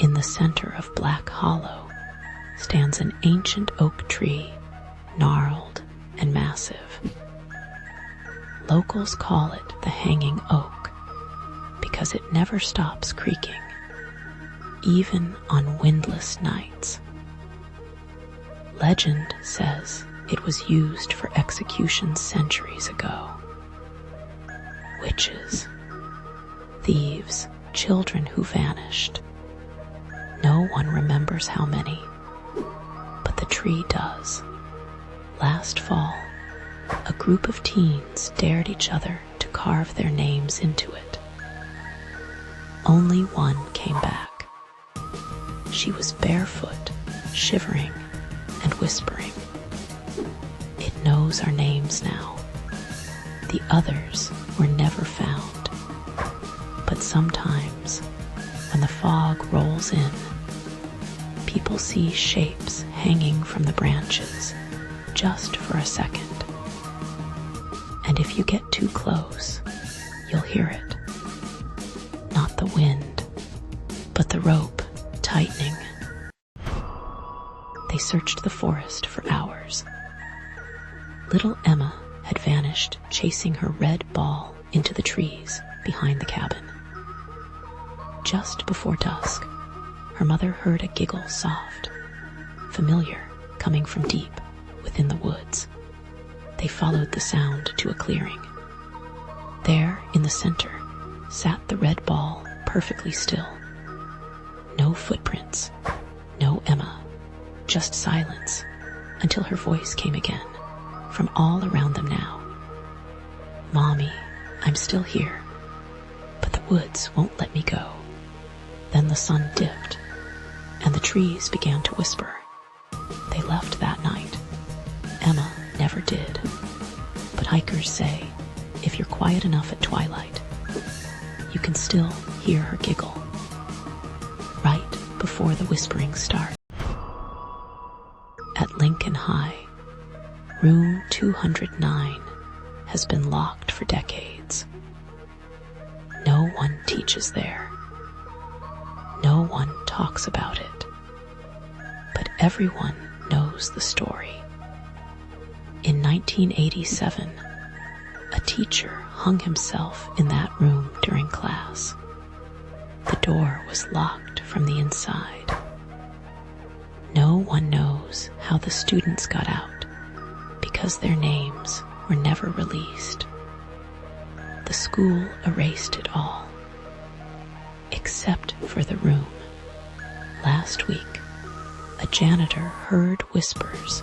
In the center of Black Hollow stands an ancient oak tree, gnarled and massive. Locals call it the Hanging Oak because it never stops creaking, even on windless nights. Legend says it was used for executions centuries ago. Witches, thieves, children who vanished. No one remembers how many, but the tree does. Last fall, a group of teens dared each other to carve their names into it. Only one came back. She was barefoot, shivering, and whispering. It knows our names now. The others were never found. But sometimes, when the fog rolls in, people see shapes hanging from the branches just for a second. And if you get too close, you'll hear it. Not the wind, but the rope tightening. They searched the forest for hours. Little Emma had vanished, chasing her red ball into the trees behind the cabin. Just before dusk, her mother heard a giggle soft, familiar, coming from deep within the woods. They followed the sound to a clearing. There, in the center, sat the red ball, perfectly still. No footprints, no Emma, just silence, until her voice came again, from all around them now. "Mommy, I'm still here, but the woods won't let me go." Then the sun dipped, and the trees began to whisper. They left that night. Emma never did. But hikers say, if you're quiet enough at twilight, you can still hear her giggle, right before the whispering starts. At Lincoln High, room 209 has been locked for decades. No one teaches there. No one talks about it. But everyone knows the story. In 1987, a teacher hung himself in that room during class. The door was locked from the inside. No one knows how the students got out because their names were never released. The school erased it all, except for the room. Last week, a janitor heard whispers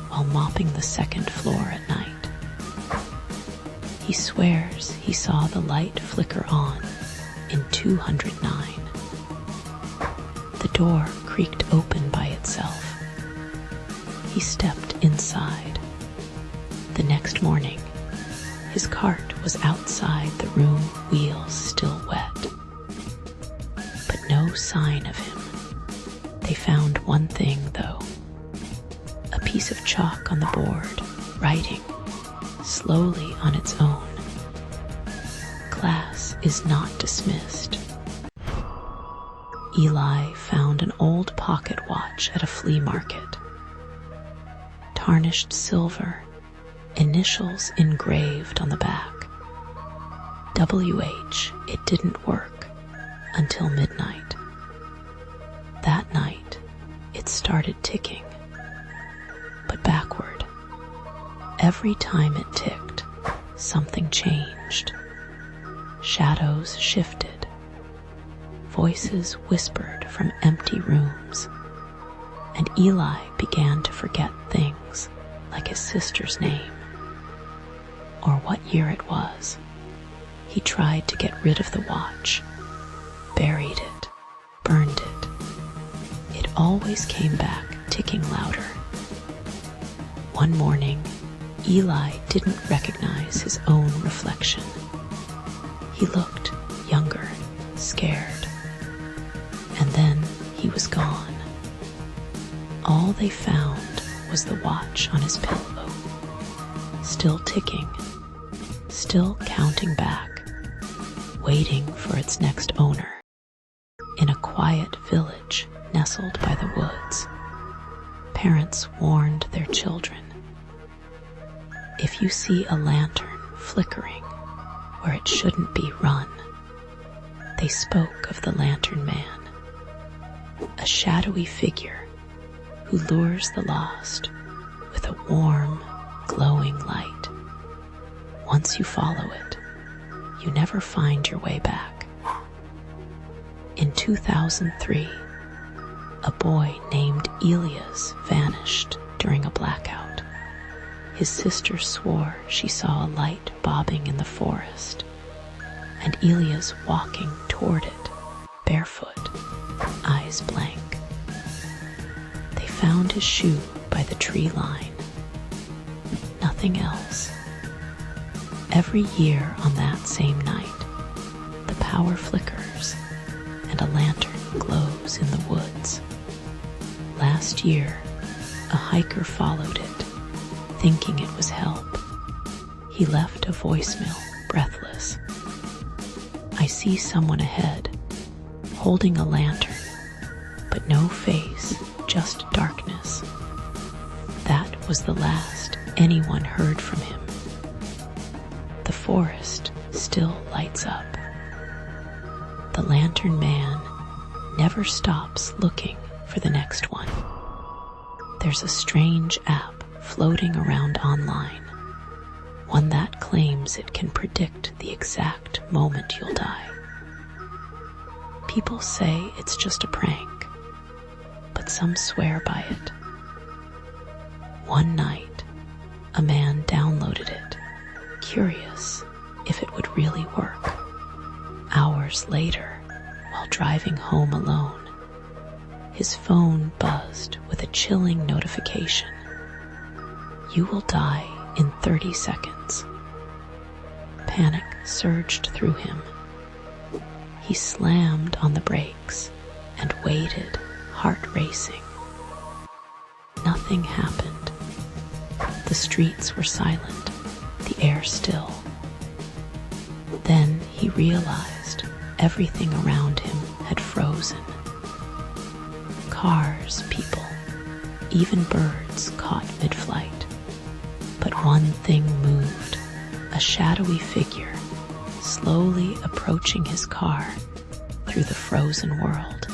while mopping the second floor at night. He swears he saw the light flicker on in 209. The door creaked open by itself. He stepped inside. The next morning, his cart was outside the room, wheels still wet. But no sign of him. They found one thing, though. A piece of chalk on the board, writing, slowly on its own. Class is not dismissed. Eli found an old pocket watch at a flea market. Tarnished silver, initials engraved on the back. WH, it didn't work until midnight. That night, it started ticking, but backward. Every time it ticked, something changed. Shadows shifted. Voices whispered from empty rooms, and Eli began to forget things like his sister's name or what year it was. He tried to get rid of the watch, buried it, burned it. It always came back, ticking louder. One morning, Eli didn't recognize his own reflection. He looked younger, scared, and then he was gone. All they found was the watch on his pillow, still ticking, still counting back, waiting for its next owner. In a quiet village nestled by the woods, parents warned their children, if you see a lantern flickering where it shouldn't be, run. They spoke of the Lantern Man, a shadowy figure who lures the lost with a warm, glowing light. Once you follow it, you never find your way back. In 2003, a boy named Elias vanished during a blackout. His sister swore she saw a light bobbing in the forest, and Elias walking toward it, barefoot, eyes blank. They found his shoe by the tree line. Nothing else. Every year on that same night, the power flickers and a lantern glows in the woods. Last year, a hiker followed it, thinking it was help. He left a voicemail, breathless. I see someone ahead, holding a lantern, but no face, just darkness. That was the last anyone heard from him. The forest still lights up. The Lantern Man never stops looking for the next one. There's a strange app floating around online, one that claims it can predict the exact moment you'll die. People say it's just a prank, but some swear by it. One night, a man downloaded it, curious if it would really work. Hours later, while driving home alone, his phone buzzed with a chilling notification. You will die in 30 seconds. Panic surged through him. He slammed on the brakes and waited, heart racing. Nothing happened. The streets were silent, the air still. Then he realized everything around him had frozen. Cars, people, even birds caught mid-flight. But one thing moved, a shadowy figure, slowly approaching his car through the frozen world.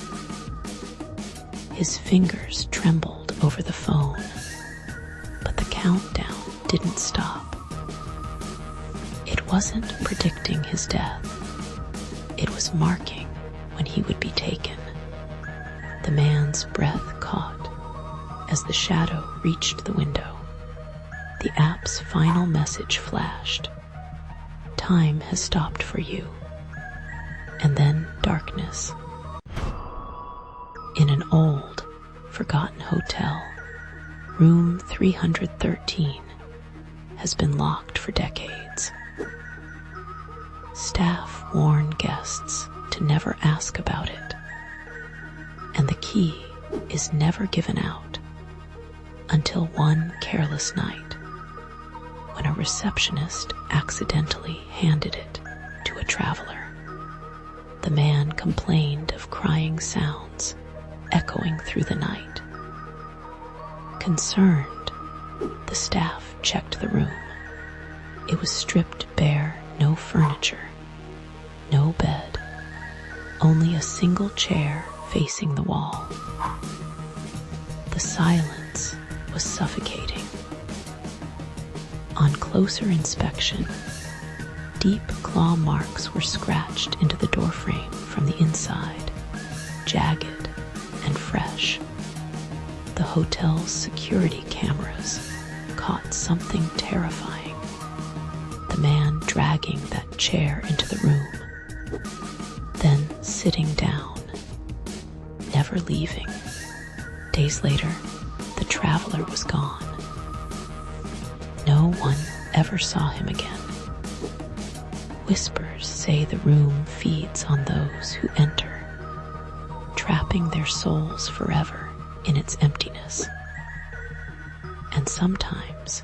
His fingers trembled over the phone, but the countdown didn't stop. It wasn't predicting his death. It was marking when he would be taken. The man's breath caught as the shadow reached the window. The app's final message flashed. Time has stopped for you. And then darkness. In an old, forgotten hotel, room 313 has been locked for decades. Staff warn guests to never ask about it, and the key is never given out until one careless night when a receptionist accidentally handed it to a traveler. The man complained of crying sounds echoing through the night. Concerned, the staff checked the room. It was stripped bare, no furniture, no bed, only a single chair facing the wall. The silence was suffocating. On closer inspection, deep claw marks were scratched into the doorframe from the inside, jagged and fresh. The hotel's security cameras caught something terrifying. The man dragging that chair into the room, then sitting down, never leaving. Days later, the traveler was gone. No one ever saw him again. Whispers say the room feeds on those who enter, trapping their souls forever in its emptiness. And sometimes,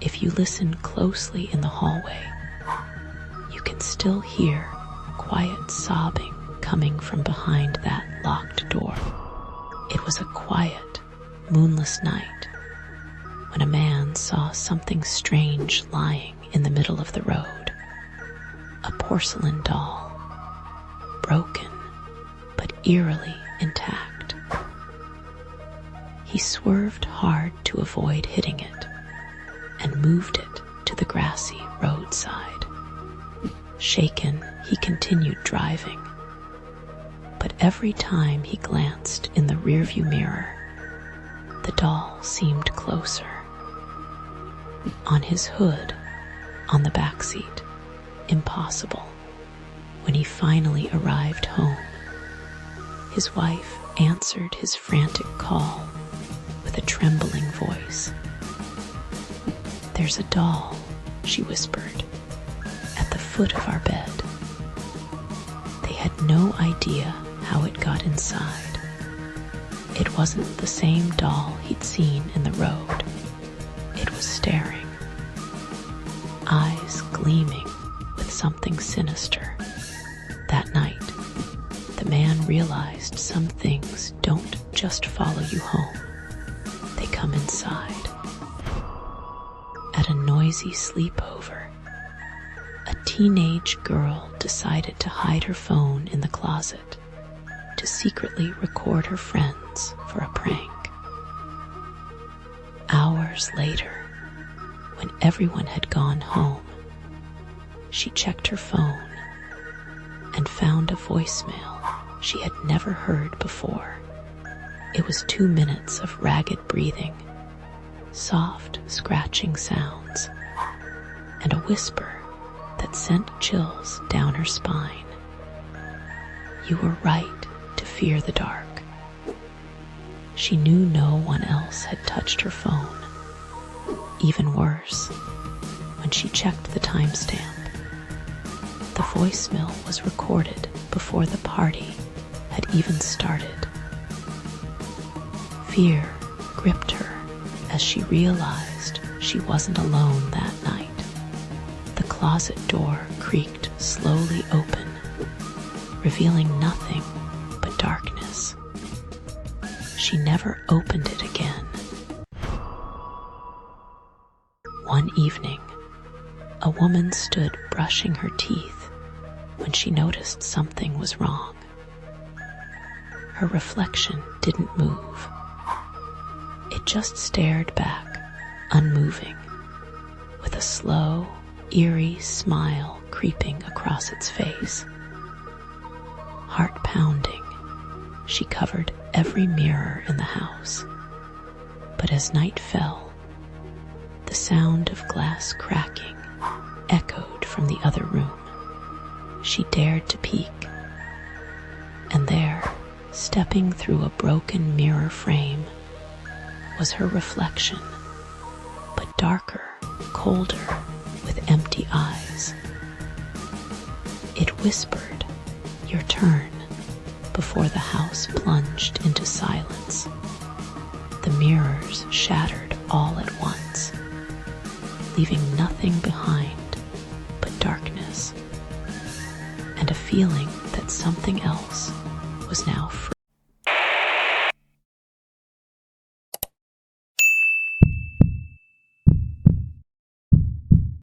if you listen closely in the hallway, you can still hear quiet sobbing coming from behind that locked door. It was a quiet, moonless night when a man saw something strange lying in the middle of the road. A porcelain doll, broken but eerily intact. He swerved hard to avoid hitting it and moved it to the grassy roadside. Shaken, he continued driving, but every time he glanced in the rearview mirror, the doll seemed closer. On his hood, on the back seat, impossible. When he finally arrived home, his wife answered his frantic call with a trembling voice. "There's a doll," she whispered, "at the foot of our bed." They had no idea how it got inside. It wasn't the same doll he'd seen in the road. It was staring, eyes gleaming with something sinister. That night, the man realized some things don't just follow you home. They come inside. At a noisy sleepover, a teenage girl decided to hide her phone in the closet to secretly record her friends for a prank. Hours later, when everyone had gone home, she checked her phone and found a voicemail she had never heard before. It was 2 minutes of ragged breathing, soft scratching sounds, and a whisper that sent chills down her spine. "You were right to fear the dark." She knew no one else had touched her phone. Even worse, when she checked the timestamp, the voicemail was recorded before the party had even started. Fear gripped her as she realized she wasn't alone that night. The closet door creaked slowly open, revealing nothing but darkness. She never opened it again. One evening, a woman stood brushing her teeth when she noticed something was wrong. Her reflection didn't move. It just stared back, unmoving, with a slow, eerie smile creeping across its face. Heart pounding, she covered every mirror in the house. But as night fell, the sound of glass cracking echoed from the other room. She dared to peek, and there, stepping through a broken mirror frame, was her reflection, but darker, colder, with empty eyes. It whispered, "Your turn," before the house plunged into silence. The mirrors shattered all at once, leaving nothing behind but darkness and a feeling that something else was now free.